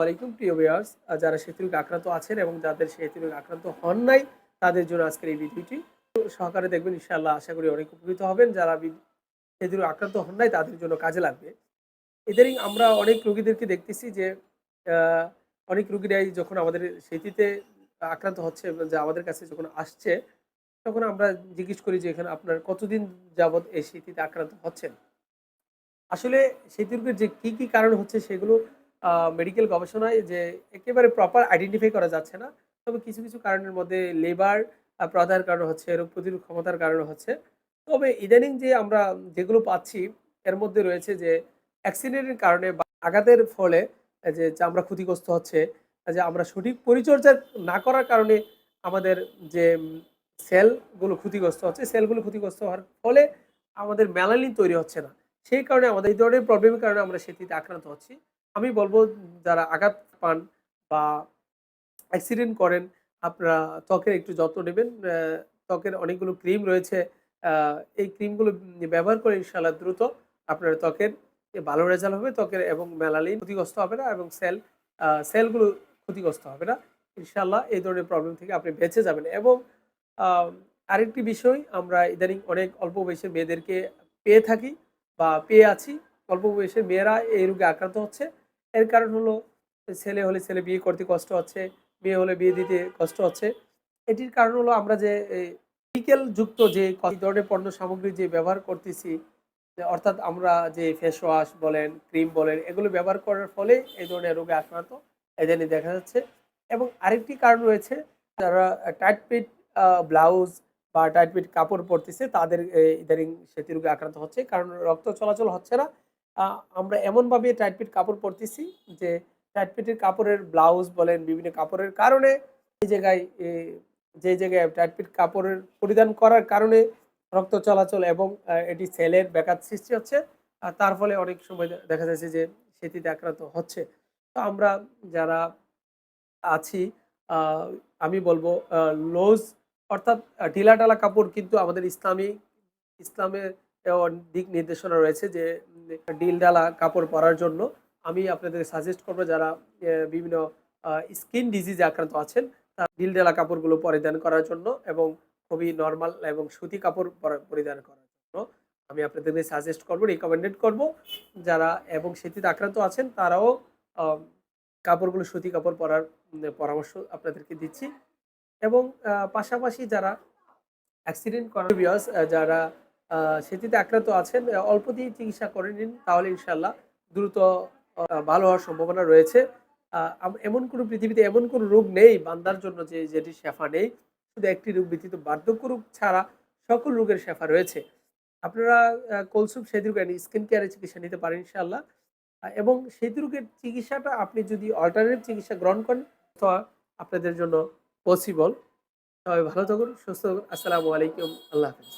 ওয়ালাইকুম প্রিয় ভিউয়ার্স, যারা সেতুরোগে আক্রান্ত আছেন এবং যাদের সেতুরোগে আক্রান্ত হন নাই, তাদের জন্য আজকের এই ভিডিওটি সহকারে দেখবেন। ইনশাআল্লাহ আশা করি অনেক উপকৃত হবেন। যারা সেতুরোগে আক্রান্ত হন নাই তাদের জন্য কাজে লাগবে। ইদানিং আমরা অনেক রোগীদেরকে দেখতেছি যে আ অনেক রোগীরাই যখন আমাদের সেতুতে আক্রান্ত হচ্ছে এবং যে আমাদের কাছে যখন আসছে, তখন আমরা জিজ্ঞেস করি যে এখানে আপনার কতদিন যাবৎ এই সেতুতে আক্রান্ত হচ্ছেন? আসলে সেতুর্গের যে কি কারণ হচ্ছে সেগুলো মেডিকেল গবেষণায় যে একেবারে প্রপার আইডেন্টিফাই করা যাচ্ছে না। তবে কিছু কারণের মধ্যে লেবার প্রদাহের কারণে হচ্ছে, রোগ প্রতিরোধ ক্ষমতার কারণে হচ্ছে। তবে ইদানিং যে আমরা যেগুলো পাচ্ছি এর মধ্যে রয়েছে যে অ্যাক্সিডেন্টের কারণে বা আঘাতের ফলে যে চামড়া ক্ষতিগ্রস্ত হচ্ছে, যে আমরা সঠিক পরিচর্যা না করার কারণে আমাদের যে সেলগুলো ক্ষতিগ্রস্ত হচ্ছে, সেলগুলো ক্ষতিগ্রস্ত হওয়ার ফলে আমাদের মেলানিন তৈরি হচ্ছে না। সেই কারণে আমাদের এই ধরনের প্রবলেমের কারণে আমরা সেটিতে আক্রান্ত হচ্ছি। আমি বলব যারা আঘাত পান বা অ্যাক্সিডেন্ট করেন, আপনারা ত্বকের একটু যত্ন নেবেন। ত্বকের অনেকগুলো ক্রিম রয়েছে। আ এই ক্রিমগুলো ব্যবহার করে ইনশাআল্লাহ দ্রুত আপনার ত্বকের ভালো রেজাল্ট হবে। ত্বকের এবং মেলানিন ক্ষতিগ্রস্ত হবে না এবং সেলগুলো ক্ষতিগ্রস্ত হবে না। ইনশাআল্লাহ এই ধরনের প্রবলেম থেকে আপনি বেঁচে যাবেন এবং আ আরেকটি বিষয়, আমরা ইদানিং অনেক অল্প বয়সের মেয়েদেরকে পেয়ে থাকি বা পেয়ে আছি। অল্প বয়সের মেয়েরা এই রোগে আক্রান্ত হচ্ছে। এর কারণ হলো ছেলে হলে ছেলে বিয়ে করতে কষ্ট হচ্ছে, মেয়ে হলে বিয়ে দিতে কষ্ট হচ্ছে। এটির কারণ হলো আমরা যে কেমিক্যাল যুক্ত যে এই ধরনের পণ্য সামগ্রী যে ব্যবহার করতেছি, যে অর্থাৎ আমরা যে ফেস ওয়াশ বলেন, ক্রিম বলেন, এগুলো ব্যবহার করার ফলে এই ধরনের রোগে আক্রান্ত ইদানিং দেখা যাচ্ছে। এবং আরেকটি কারণ রয়েছে, যারা টাইট ফিট ব্লাউজ বা টাইট ফিট কাপড় পরতেছে তাদের ইদানিং সেটি রোগে আক্রান্ত হচ্ছে। কারণ রক্ত চলাচল হচ্ছে না। আ আমরা এমনভাবে টাইট ফিট কাপড় পরতেছি যে টাইট ফিটের কাপড়ের ব্লাউজ বলেন, বিভিন্ন কাপড়ের কারণে এই জায়গায় যে জায়গায় টাইট ফিট কাপড়ের পরিধান করার কারণে রক্ত চলাচল এবং এটি সেলের ব্যাঘাত সৃষ্টি হচ্ছে। তার ফলে অনেক সময় দেখা যাচ্ছে যে সেটিতে আক্রান্ত হচ্ছে। তো আমরা যারা আছি, আ আমি বলব লুজ অর্থাৎ ঢিলাঢালা কাপড় কিন্তু আমাদের ইসলামের দিক নির্দেশনা রয়েছে যে ঢিলঢালা কাপড় পরার জন্য। আমি আপনাদের সাজেস্ট করব যারা বিভিন্ন আ স্কিন ডিজিজে আক্রান্ত আছেন, ঢিলঢালা কাপড়গুলো পরিধান করার জন্য এবং খুবই নরমাল এবং সুতি কাপড় পরিধান করার জন্য আমি আপনাদেরকে সাজেস্ট করব, রিকমেন্ডেড করব। যারা এবং সেটিতে আক্রান্ত আছেন তারাও আ কাপড়গুলো সুতি কাপড় পরার পরামর্শ আপনাদেরকে দিচ্ছি। এবং পাশাপাশি যারা অ্যাক্সিডেন্ট করা ভিউয়ার্স, যারা আ সেটিতে আক্রান্ত আছেন, অল্প দিয়ে চিকিৎসা করে নিন তাহলে ইনশাআল্লাহ দ্রুত ভালো হওয়ার সম্ভাবনা রয়েছে। এমন কোনো পৃথিবীতে এমন কোনো রোগ নেই বান্দার জন্য যে যেটির শেফা নেই। শুধু একটি রোগ ব্যতীত বার্ধক্য রোগ ছাড়া সকল রোগের শেফা রয়েছে। আপনারা কলসুম সেতুরোগ অ্যান্ড স্কিন কেয়ারের চিকিৎসা নিতে পারেন ইনশাআল্লাহ। এবং সেতুরোগের চিকিৎসাটা আপনি যদি অল্টারনেটিভ চিকিৎসা গ্রহণ করেন তো আপনাদের জন্য পসিবল। সবাই ভালো থাকুন, সুস্থ থাকুন। আসসালামু আলাইকুম। আল্লাহ হাফেজ।